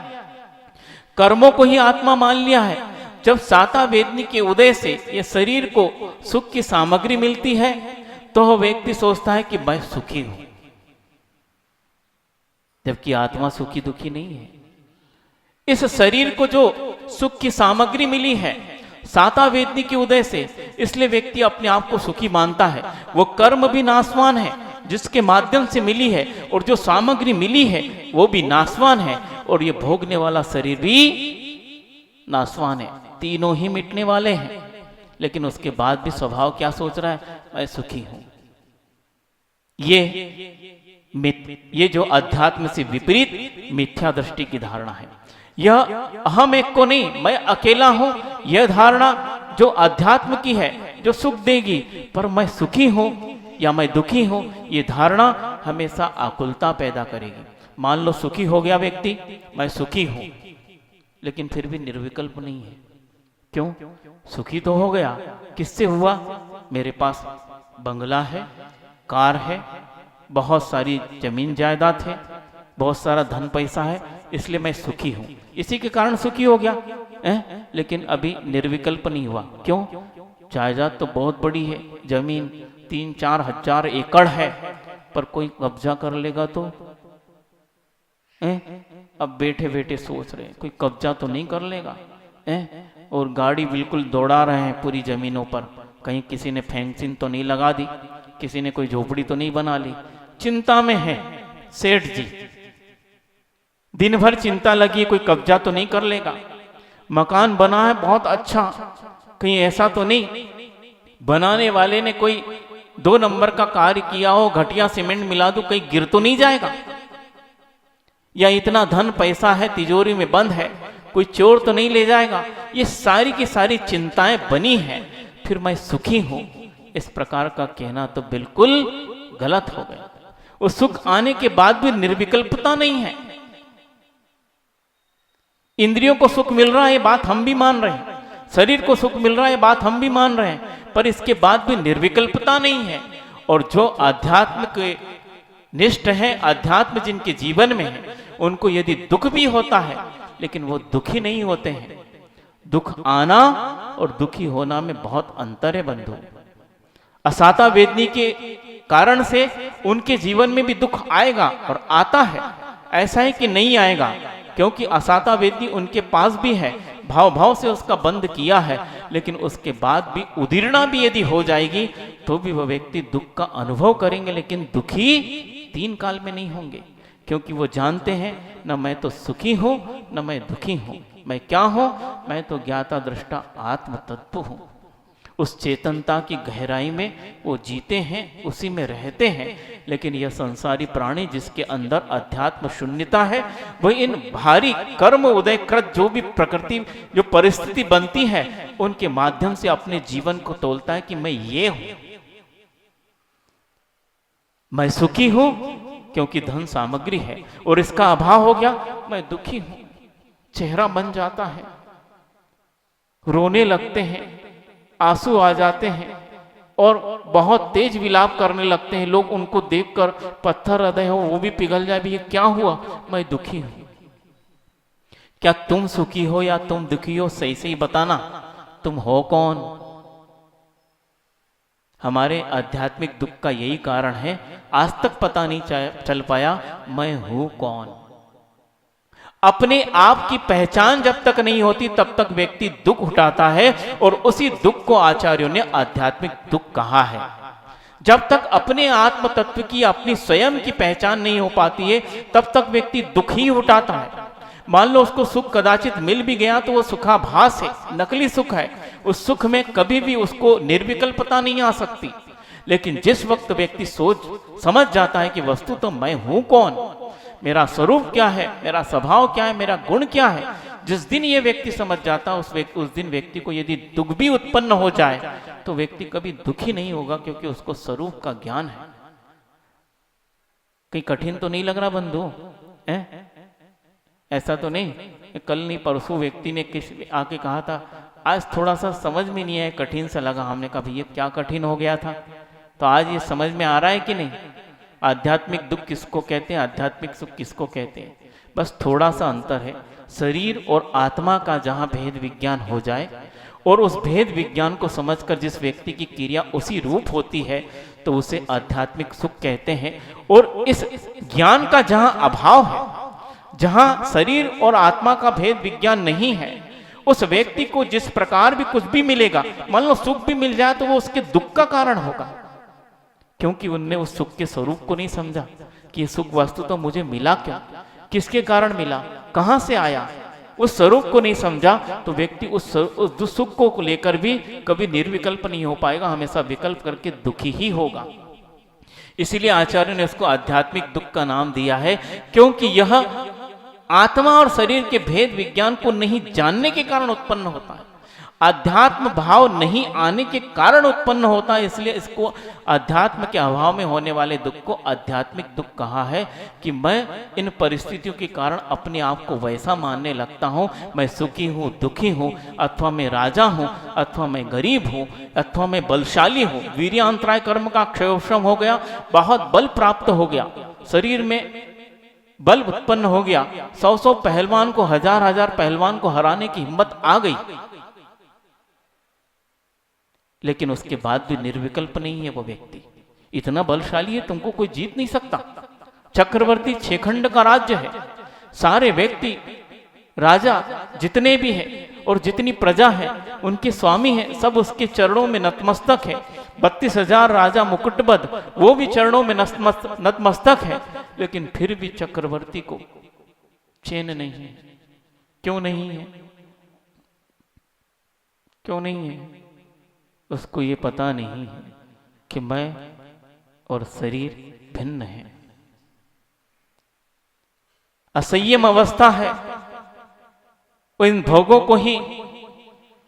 कर्मों को ही आत्मा मान लिया है। जब साता वेदनी के उदय से ये शरीर को सुख की सामग्री मिलती है तो वह व्यक्ति सोचता है कि मैं सुखी हूं, जबकि आत्मा सुखी दुखी नहीं है। इस शरीर को जो सुख की सामग्री मिली है साता वेदनी के उदय से, इसलिए व्यक्ति अपने आप को सुखी मानता है। वो कर्म भी नाशवान है जिसके माध्यम से मिली है, और जो सामग्री मिली है वो भी नाशवान है, और ये भोगने वाला शरीर भी नाशवान है। तीनों ही मिटने वाले हैं, लेकिन उसके बाद भी स्वभाव क्या सोच रहा है? मैं सुखी हूं। ये जो अध्यात्म से विपरीत मिथ्या दृष्टि की धारणा है, यह अहम एक को नहीं, मैं अकेला हूं, यह धारणा जो अध्यात्म की है, जो सुख देगी, पर मैं सुखी हूं या मैं दुखी हूं, ये धारणा हमेशा आकुलता पैदा करेगी। मान लो सुखी हो गया व्यक्ति, मैं सुखी हूं, लेकिन फिर भी निर्विकल्प नहीं है, क्यों? सुखी तो हो गया। किससे हुआ? मेरे पास बंगला है, कार है, बहुत सारी जमीन जायदाद है, बहुत सारा धन पैसा है, इसलिए मैं सुखी हूं, इसी के कारण सुखी हो गया। लेकिन अभी निर्विकल्प नहीं हुआ। क्यों? जायदाद तो बहुत बड़ी है, जमीन 3-4 हजार एकड़ है, पर कोई कब्जा कर लेगा तो अब बैठे बैठे सोच रहे कोई कब्जा तो नहीं कर लेगा। और गाड़ी बिल्कुल दौड़ा रहे हैं पूरी जमीनों पर, कहीं किसी ने फेंसिंग तो नहीं लगा दी, किसी ने कोई झोपड़ी तो नहीं बना ली। चिंता में है सेठ जी, दिन भर चिंता लगी कोई कब्जा तो नहीं कर लेगा। मकान बना है बहुत अच्छा, कहीं ऐसा तो नहीं बनाने वाले ने कोई 2 नंबर का कार्य किया हो, घटिया सीमेंट मिला दो, कहीं गिर तो नहीं जाएगा। या इतना धन पैसा है तिजोरी में बंद है, कोई चोर तो नहीं ले जाएगा। ये सारी की सारी चिंताएं बनी हैं, फिर मैं सुखी हूं, इस प्रकार का कहना तो बिल्कुल गलत हो गया। वो सुख आने के बाद भी निर्विकल्पता नहीं है। इंद्रियों को सुख मिल रहा है, ये बात हम भी मान रहे हैं, शरीर को सुख मिल रहा है, ये बात हम भी मान रहे हैं, पर इसके बाद भी निर्विकल्पता नहीं है। और जो आध्यात्म के निष्ठ है, अध्यात्म जिनके जीवन में है, उनको यदि दुख भी होता है लेकिन वो दुखी नहीं होते हैं। दुख आना और दुखी होना में बहुत अंतर है बंधु। असाता वेदनी के कारण से उनके जीवन में भी दुख आएगा और आता है, ऐसा है कि नहीं आएगा, क्योंकि असाता वेदनी उनके पास भी है, भाव भाव से उसका बंद किया है, लेकिन उसके बाद भी उदीर्णा भी यदि हो जाएगी तो भी वह व्यक्ति दुख का अनुभव करेंगे, लेकिन दुखी 3 काल में नहीं होंगे, क्योंकि वो जानते हैं न मैं तो सुखी हूं न मैं दुखी हूं, मैं क्या हूं? मैं तो ज्ञाता दृष्टा आत्म तत्व हूं। उस चेतनता की गहराई में वो जीते हैं, उसी में रहते हैं। लेकिन यह संसारी प्राणी जिसके अंदर अध्यात्म शून्यता है, वह इन भारी कर्म उदय कृत जो भी प्रकृति जो परिस्थिति बनती है उनके माध्यम से अपने जीवन को तोलता है कि मैं ये हूं, मैं सुखी हूं क्योंकि धन सामग्री है और इसका अभाव हो गया, मैं दुखी हूं। चेहरा बन जाता है, रोने लगते हैं, आंसू आ जाते हैं और बहुत तेज विलाप करने लगते हैं। लोग उनको देखकर पत्थर हृदय हो वो भी पिघल जाए, भी ये क्या हुआ? मैं दुखी हूं। क्या तुम सुखी हो या तुम दुखी हो? सही सही बताना, तुम हो कौन? हमारे आध्यात्मिक दुख का यही कारण है, आज तक पता नहीं चल पाया मैं हूं कौन। अपने आप की पहचान जब तक नहीं होती तब तक व्यक्ति दुख उठाता है, और उसी दुख को आचार्यों ने आध्यात्मिक दुख कहा है। जब तक अपने आत्म तत्व की अपनी स्वयं की पहचान नहीं हो पाती है तब तक व्यक्ति दुख ही उठाता है। मान लो उसको सुख कदाचित मिल भी गया तो वो सुखाभास है, नकली सुख है, उस सुख में कभी भी उसको निर्विकल्पता नहीं आ सकती। लेकिन जिस वक्त व्यक्ति सोच समझ जाता है कि वस्तु तो मैं हूं कौन, मेरा स्वरूप क्या है, मेरा स्वभाव क्या है, मेरा गुण क्या है, जिस दिन ये व्यक्ति समझ जाता है उस दिन व्यक्ति को यदि दुख भी उत्पन्न हो जाए तो व्यक्ति कभी दुखी नहीं होगा, क्योंकि उसको स्वरूप का ज्ञान है। कहीं कठिन तो नहीं लग रहा बंधु? ऐसा तो नहीं कल नहीं परसों व्यक्ति ने किसी आके कहा था आज थोड़ा सा समझ में नहीं आया, कठिन सा लगा। हमने कहा भैया क्या कठिन हो गया था? तो आज ये समझ में आ रहा है कि नहीं आध्यात्मिक दुख किसको कहते हैं, आध्यात्मिक सुख किसको कहते हैं। बस थोड़ा सा अंतर है, शरीर और आत्मा का जहां भेद विज्ञान हो जाए और उस भेद विज्ञान को समझकर जिस व्यक्ति की क्रिया उसी रूप होती है तो उसे आध्यात्मिक सुख कहते हैं। और इस ज्ञान का जहां अभाव है, जहां शरीर और आत्मा का भेद विज्ञान नहीं है, उस व्यक्ति को जिस प्रकार भी कुछ भी मिलेगा, मान लो सुख भी मिल जाए तो वो उसके दुख का कारण होगा, क्योंकि उनने उस सुख के स्वरूप को नहीं समझा कि ये सुख वस्तु तो मुझे मिला क्या, किसके कारण मिला, कहां से आया, उस स्वरूप को नहीं समझा तो व्यक्ति उस सुख को लेकर भी कभी निर्विकल्प नहीं हो पाएगा, हमेशा विकल्प करके दुखी ही होगा। इसीलिए आचार्य ने उसको आध्यात्मिक दुख का नाम दिया है, क्योंकि यह आत्मा और शरीर के भेद विज्ञान को नहीं जानने के कारण उत्पन्न होता है। अध्यात्म भाव नहीं आने के कारण उत्पन्न होता है, इसलिए इसको अध्यात्म के अभाव में होने वाले दुख को आध्यात्मिक दुख कहा है कि मैं इन परिस्थितियों के कारण अपने आप को वैसा मानने लगता हूं, मैं सुखी हूं, दुखी हूं, अथवा मैं राजा हूं, अथवा मैं गरीब हूं, अथवा मैं बलशाली हूं। वीर्यांतराय कर्म का क्षयोक्षम हो गया, बहुत बल प्राप्त हो गया, शरीर में बल उत्पन्न हो गया, 100 पहलवान को, 1000 पहलवान को हराने की हिम्मत आ गई, लेकिन उसके बाद भी निर्विकल्प नहीं है वो व्यक्ति। इतना बलशाली है, तुमको कोई जीत नहीं सकता। चक्रवर्ती 6 खंड का राज्य है, सारे व्यक्ति राजा जितने भी हैं और जितनी प्रजा है उनके स्वामी हैं, सब उसके चरणों में नतमस्तक है। 32,000 राजा मुकुटबद्ध, वो भी चरणों में नतमस्तक है, लेकिन फिर भी चक्रवर्ती को चैन नहीं है। क्यों नहीं है? क्यों नहीं है? उसको ये पता नहीं है कि मैं और शरीर भिन्न है, असंयम अवस्था है। वो इन भोगों को ही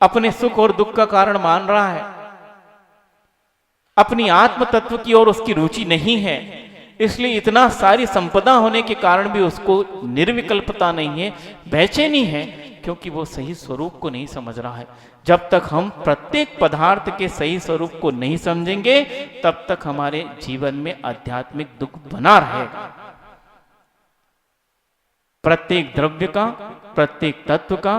अपने सुख और दुख का कारण मान रहा है, अपनी आत्म तत्व की ओर उसकी रुचि नहीं है। इसलिए इतना सारी संपदा होने के कारण भी उसको निर्विकल्पता नहीं है, बेचैनी है, क्योंकि वो सही स्वरूप को नहीं समझ रहा है। जब तक हम प्रत्येक पदार्थ के सही स्वरूप को नहीं समझेंगे, तब तक हमारे जीवन में आध्यात्मिक दुख बना रहेगा। प्रत्येक द्रव्य का, प्रत्येक तत्व का,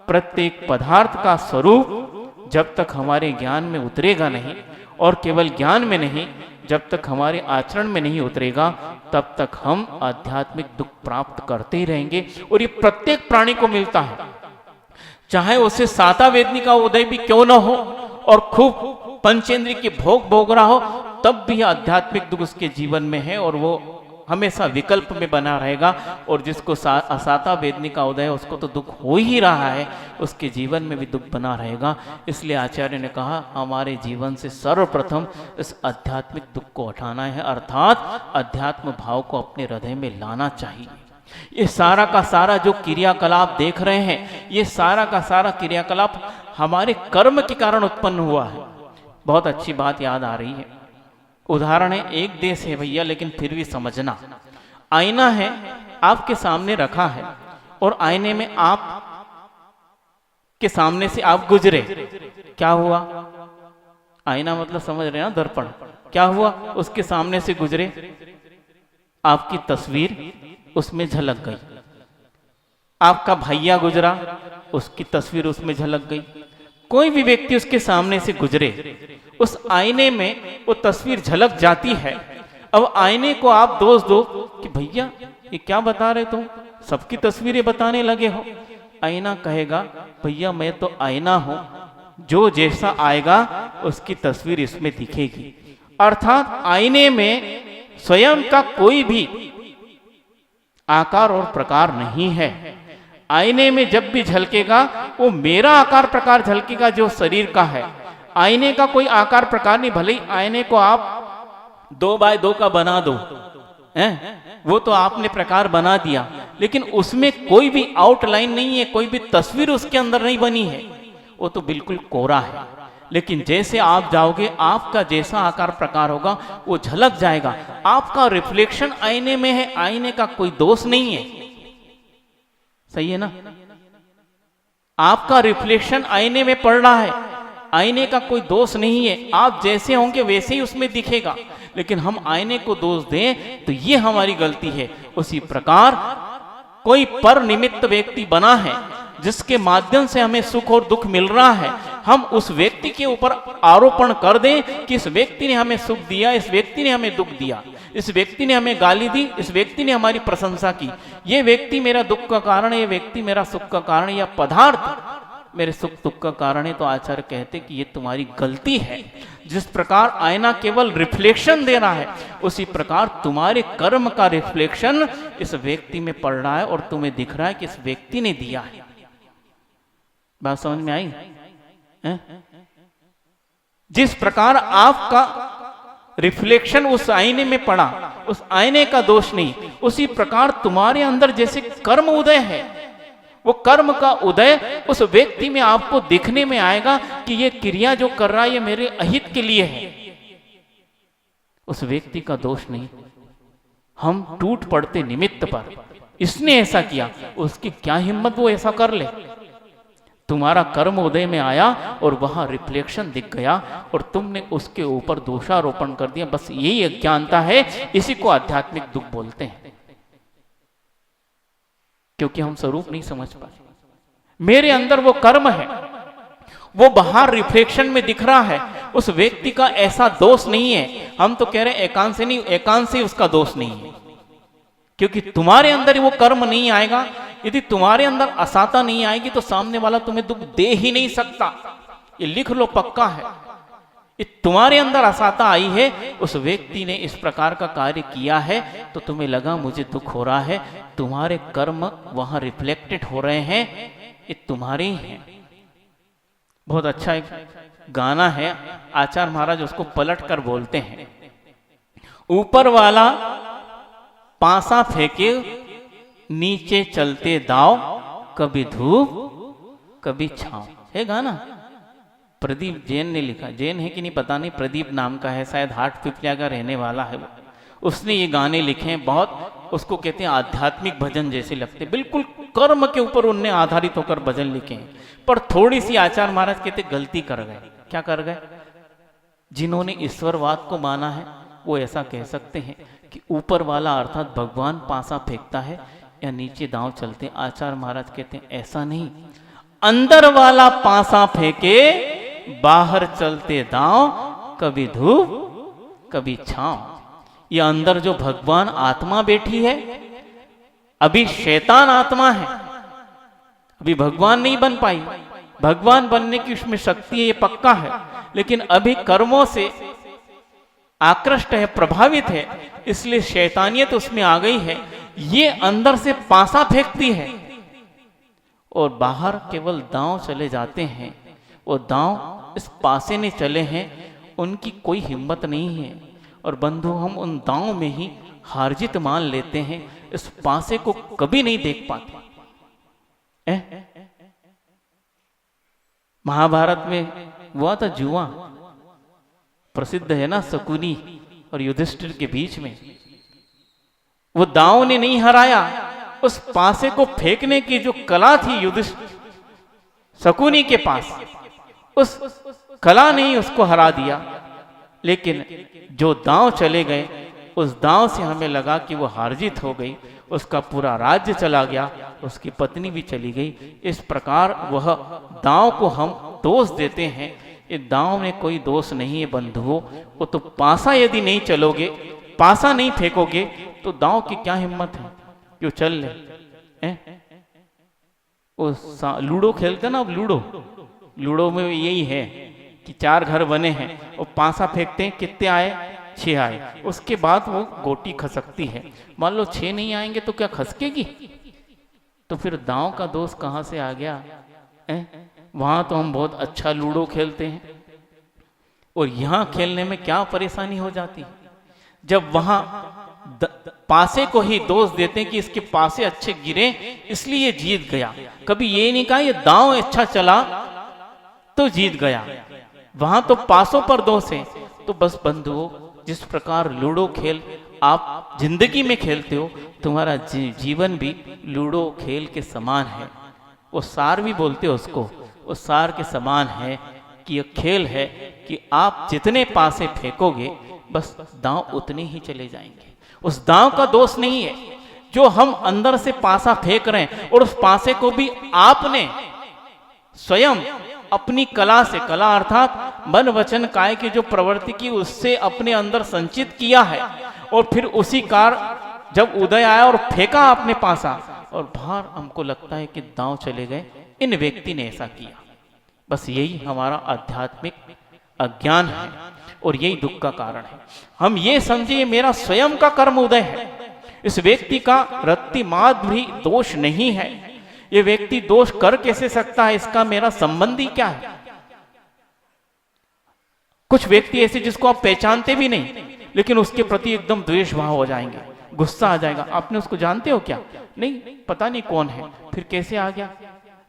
प्रत्येक पदार्थ का स्वरूप जब तक हमारे ज्ञान में उतरेगा नहीं, और केवल ज्ञान में नहीं, जब तक हमारे आचरण में नहीं उतरेगा, तब तक हम आध्यात्मिक दुख प्राप्त करते ही रहेंगे। और ये प्रत्येक प्राणी को मिलता है, चाहे उसे साता वेदनी का उदय भी क्यों न हो और खूब पंचेंद्रिय के भोग भोग रहा हो, तब भी आध्यात्मिक दुख उसके जीवन में है और वो हमेशा विकल्प में बना रहेगा। और जिसको असाता वेदनी का उदय है, उसको तो दुख हो ही रहा है, उसके जीवन में भी दुख बना रहेगा। इसलिए आचार्य ने कहा हमारे जीवन से सर्वप्रथम इस आध्यात्मिक दुख को हटाना है, अर्थात अध्यात्म भाव को अपने हृदय में लाना चाहिए। ये सारा का सारा जो क्रियाकलाप देख रहे हैं, ये सारा का सारा क्रियाकलाप हमारे कर्म के कारण उत्पन्न हुआ है। बहुत अच्छी बात याद आ रही है, उदाहरण है, एक देश है भैया, लेकिन फिर भी समझना। आईना है, आपके सामने रखा है, और आईने में आप के सामने से आप गुजरे, क्या हुआ? आईना मतलब समझ रहे हैं ना, दर्पण। क्या हुआ? उसके सामने से गुजरे, आपकी तस्वीर उसमें झलक गई। आपका भैया गुजरा, उसकी तस्वीर उसमें झलक गई। कोई भी व्यक्ति उसके सामने से गुजरे, उस आईने में वो तस्वीर झलक जाती है। अब आईने को आप दोष दो कि भैया ये क्या बता रहे तुम, सबकी तस्वीरें बताने लगे हो। आईना कहेगा भैया मैं तो आईना हूं, जो जैसा आएगा उसकी तस्वीर इसमें दिखेगी। अर्थात आईने में स्वयं का कोई भी आकार और प्रकार नहीं है। आईने में जब भी झलकेगा वो मेरा आकार प्रकार झलकेगा जो शरीर का है। आईने का कोई आकार प्रकार नहीं, भले ही आईने को आप 2x2 का बना दो, वो तो आपने प्रकार बना दिया, लेकिन उसमें कोई भी आउटलाइन नहीं है, कोई भी तस्वीर उसके अंदर नहीं बनी है, वो तो बिल्कुल कोरा है। लेकिन जैसे आप जाओगे, आपका जैसा आकार प्रकार होगा वो झलक जाएगा। आपका रिफ्लेक्शन आईने में है, आईने का कोई दोष नहीं है। सही है ना? आपका रिफ्लेक्शन आईने में पड़ रहा है, आईने का कोई दोष नहीं है। आप जैसे होंगे वैसे ही उसमें दिखेगा, लेकिन हम आईने को दोष दें तो ये हमारी गलती है। उसी प्रकार कोई पर निमित्त व्यक्ति बना है जिसके माध्यम से हमें सुख और दुख मिल रहा है, हम उस व्यक्ति के ऊपर आरोपण कर दें कि इस व्यक्ति ने हमें सुख दिया, इस व्यक्ति ने हमें दुख दिया, इस व्यक्ति ने हमें गाली दी, इस व्यक्ति ने हमारी प्रशंसा की, ये व्यक्ति मेरा दुख का कारण है, ये व्यक्ति मेरा सुख का कारण है, या पदार्थ मेरे सुख दुख का कारण है, तो आचार्य कहते कि ये तुम्हारी गलती है। जिस प्रकार आईना केवल रिफ्लेक्शन दे रहा है, उसी प्रकार तुम्हारे कर्म का रिफ्लेक्शन इस व्यक्ति में पड़ रहा है और तुम्हें दिख रहा है कि इस व्यक्ति ने दिया है। बात समझ में आई? जिस प्रकार आपका रिफ्लेक्शन उस आईने में पड़ा, उस आईने का दोष नहीं, उसी प्रकार तुम्हारे अंदर जैसे कर्म उदय है, वो कर्म का उदय उस व्यक्ति में आपको दिखने में आएगा कि ये क्रिया जो कर रहा है ये मेरे अहित के लिए है। उस व्यक्ति का दोष नहीं, हम टूट पड़ते निमित्त पर, इसने ऐसा किया, उसकी क्या हिम्मत वो ऐसा कर ले। तुम्हारा कर्म उदय में आया और वहां रिफ्लेक्शन दिख गया और तुमने उसके ऊपर दोषारोपण कर दिया। बस यही अज्ञानता है, इसी को आध्यात्मिक दुख बोलते हैं, क्योंकि हम स्वरूप नहीं समझ पाए। मेरे अंदर वो कर्म है, वो बाहर रिफ्लेक्शन में दिख रहा है, उस व्यक्ति का ऐसा दोष नहीं है। हम तो कह रहे हैं एकांत से नहीं, एकांत से उसका दोष नहीं है, क्योंकि तुम्हारे अंदर वो कर्म नहीं आएगा। यदि तुम्हारे अंदर असाता नहीं आएगी तो सामने वाला तुम्हें दुख दे ही नहीं सकता, ये लिख लो, पक्का है। ये तुम्हारे अंदर असाता आई है, उस व्यक्ति ने इस प्रकार का कार्य किया है तो तुम्हें लगा मुझे दुख हो रहा है, तुम्हारे कर्म वहां रिफ्लेक्टेड हो रहे हैं, ये तुम्हारे ही हैं। बहुत अच्छा एक गाना है, आचार्य महाराज उसको पलट कर बोलते हैं, ऊपर वाला पासा फेंके नीचे चलते दाव, कभी धूप कभी छांव, है गाना। प्रदीप जैन ने लिखा, जैन है कि नहीं पता नहीं, प्रदीप नाम का है, शायद हाट पिपलिया का रहने वाला है वो। उसने ये गाने लिखे हैं, बहुत उसको कहते हैं आध्यात्मिक भजन जैसे लगते, बिल्कुल कर्म के ऊपर उनने आधारित होकर भजन लिखे हैं। पर थोड़ी सी आचार्य महाराज कहते गलती कर गए। क्या कर गए? जिन्होंने ईश्वरवाद को माना है वो ऐसा कह सकते हैं कि ऊपर वाला अर्थात भगवान पासा फेंकता है या नीचे दांव चलते। आचार्य महाराज कहते हैं ऐसा नहीं, अंदर वाला पासा फेंके बाहर चलते दांव, कभी धूप कभी छांव। ये अंदर जो भगवान आत्मा बैठी है, अभी शैतान आत्मा है, अभी भगवान नहीं बन पाई। भगवान बनने की उसमें शक्ति है, ये पक्का है, लेकिन अभी कर्मों से आकृष्ट है, प्रभावित है, इसलिए शैतानियत उसमें आ गई है। ये अंदर से पासा फेंकती है और बाहर केवल दांव चले जाते हैं। वो दांव इस पासे ने चले हैं, उनकी कोई हिम्मत नहीं है। और बंधु, हम उन दांव में ही हारजित मान लेते हैं, इस पासे को कभी नहीं देख पाते। महाभारत में हुआ था जुआ, प्रसिद्ध है ना, शकुनी और युधिष्ठिर के बीच में। वो दांव ने नहीं हराया, उस पासे को फेंकने की जो कला थी युधिष्ठिर शकुनी के पास, उस कला ने ही उसको हरा दिया। लेकिन जो दांव चले गए, उस दांव से हमें लगा कि वो हारजित हो गई, उसका पूरा राज्य चला गया, उसकी पत्नी भी चली गई। इस प्रकार वह दांव को हम दोष देते हैं। ये दांव में कोई दोष नहीं है बंधुओं, वो तो पासा यदि नहीं चलोगे, पासा नहीं फेंकोगे तो दांव की क्या हिम्मत है, क्यों चल ले। वो लूडो खेलते ना, अब लूडो में यही है कि 4 घर बने हैं और पासा फेंकते हैं, कितने आए? 6 आए। उसके बाद वो गोटी खसकती है। मान लो 6 नहीं आएंगे तो क्या खसकेगी? तो फिर दांव का दोष कहां से आ गया? वहां तो हम बहुत अच्छा लूडो खेलते हैं और यहां खेलने में क्या परेशानी हो जाती है। जब वहां पासे को ही दोष देते हैं कि इसके पासे अच्छे गिरे इसलिए जीत गया, कभी ये नहीं कहा ये दांव अच्छा चला तो जीत गया। वहां तो पासों पर दोष है। तो बस बंधुओं, जिस प्रकार लूडो खेल आप जिंदगी में खेलते हो, तुम्हारा जीवन भी लूडो खेल के समान है। वो सार भी बोलते हो उसको, वो सार के समान है कि यह खेल है कि आप जितने पासे फेंकोगे बस दांव उतने ही चले जाएंगे। उस दांव का दोष नहीं है जो हम अंदर से पासा फेंक रहे हैं, और उस पासे को भी आपने स्वयं अपनी कला से, कला अर्थात मन वचन काय की जो प्रवृत्ति की, उससे अपने अंदर संचित किया है। और फिर उसी कार जब उदय आया और फेंका आपने पासा, और बाहर हमको लगता है कि दांव चले गए, इन व्यक्ति ने ऐसा किया। बस यही हमारा आध्यात्मिक अज्ञान है और यही दुख का कारण है। हम ये समझिए मेरा स्वयं का कर्म उदय है, इस व्यक्ति का रत्तिमात्र भी दोष नहीं है। ये व्यक्ति दोष कर कैसे सकता है, इसका मेरा संबंधी क्या है? कुछ व्यक्ति ऐसे जिसको आप पहचानते भी नहीं, लेकिन उसके प्रति एकदम द्वेष भाव हो जाएंगे। गुस्सा आ जाएगा। आपने उसको जानते हो क्या? नहीं, पता नहीं कौन है। फिर कैसे आ गया?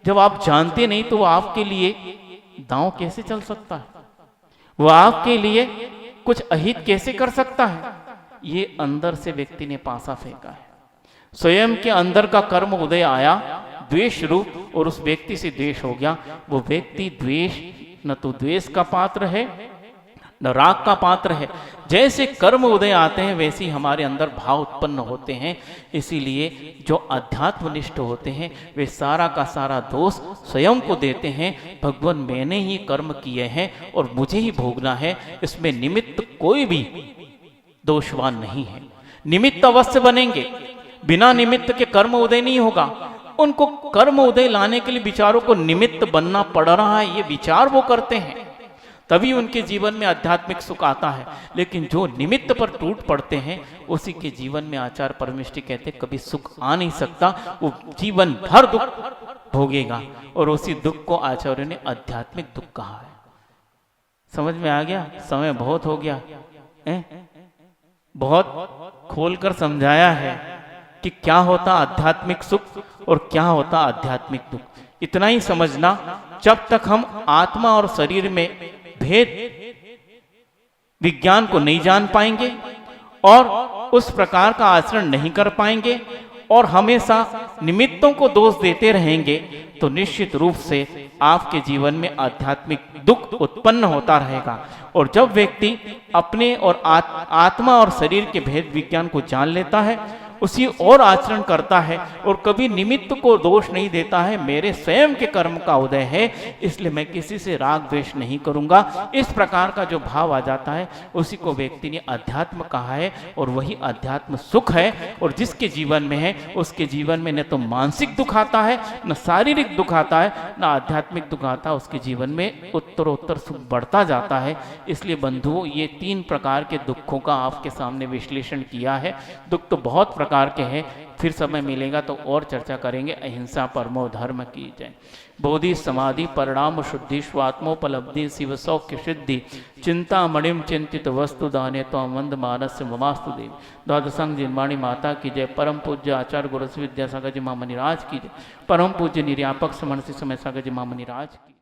जब आप जानते नहीं तो वो आपके लिए दांव कैसे चल सकता है? वो आपके लिए कुछ अहित कैसे कर सकता है? ये अंदर से व्यक्ति ने पासा फेंका है। स्वयं के अंदर का कर्म उदय आया, द्वेष रूप, और उस व्यक्ति से द्वेष हो गया। वो व्यक्ति द्वेष न तो द्वेष का पात्र है न राग का पात्र है। जैसे कर्म उदय आते हैं वैसे ही हमारे अंदर भाव उत्पन्न होते हैं। इसीलिए जो अध्यात्मनिष्ठ होते हैं वे सारा का सारा दोष स्वयं को देते हैं। भगवान मैंने ही कर्म किए हैं और मुझे ही भोगना है, इसमें निमित्त कोई भी दोषवान नहीं है। निमित्त अवश्य बनेंगे, बिना निमित्त के कर्म उदय नहीं होगा। उनको कर्म उदय लाने के लिए विचारों को निमित्त बनना पड़ रहा है, ये विचार वो करते हैं, तभी उनके जीवन में आध्यात्मिक सुख आता है। लेकिन जो निमित्त पर टूट पड़ते हैं उसी के जीवन में आचार्य परमेष्ठी कहते कभी सुख आ नहीं सकता, वो जीवन भर दुख भोगेगा। और उसी दुख को आचार्य ने आध्यात्मिक दुख कहा है। समझ में आ गया? समय बहुत हो गया है? बहुत खोलकर समझाया है कि क्या होता आध्यात्मिक सुख और क्या होता आध्यात्मिक दुख। इतना ही समझना, जब तक हम आत्मा और शरीर में भेद विज्ञान को नहीं जान पाएंगे और उस प्रकार का आचरण नहीं कर पाएंगे और हमेशा निमित्तों को दोष देते रहेंगे तो निश्चित रूप से आपके जीवन में आध्यात्मिक दुख उत्पन्न होता रहेगा। और जब व्यक्ति अपने और आत्मा और शरीर के भेद विज्ञान को जान लेता है, उसी और आचरण करता है और कभी निमित्त को दोष नहीं देता है, मेरे स्वयं के कर्म का उदय है इसलिए मैं किसी से राग द्वेष नहीं करूंगा, इस प्रकार का जो भाव आ जाता है उसी को व्यक्ति ने अध्यात्म कहा है। और वही अध्यात्म सुख है। और जिसके जीवन में है उसके जीवन में न तो मानसिक दुख आता है, न शारीरिक दुख आता है, न आध्यात्मिक दुख आता है। उसके जीवन में उत्तरोत्तर सुख बढ़ता जाता है। इसलिए बंधुओं, ये 3 प्रकार के दुखों का आपके सामने विश्लेषण किया है। दुख तो बहुत प्रकार के हैं, फिर समय मिलेगा तो और चर्चा करेंगे। अहिंसा परमो धर्म की जय। बोधि समाधि परिणाम शुद्धि स्वात्मोपलब्धि शिव सौख्य सिद्धि चिंता मणिम चिंतित वस्तु दाने तो मंद मानस ममास्तु देव। द्वादशंग जिनवाणी माता की जय। परम पूज्य आचार्य गुरु विद्यासागर जी महामणिराज की जय। परम पूज्य निर्यापक समन समय सागर जी महामणिराज की।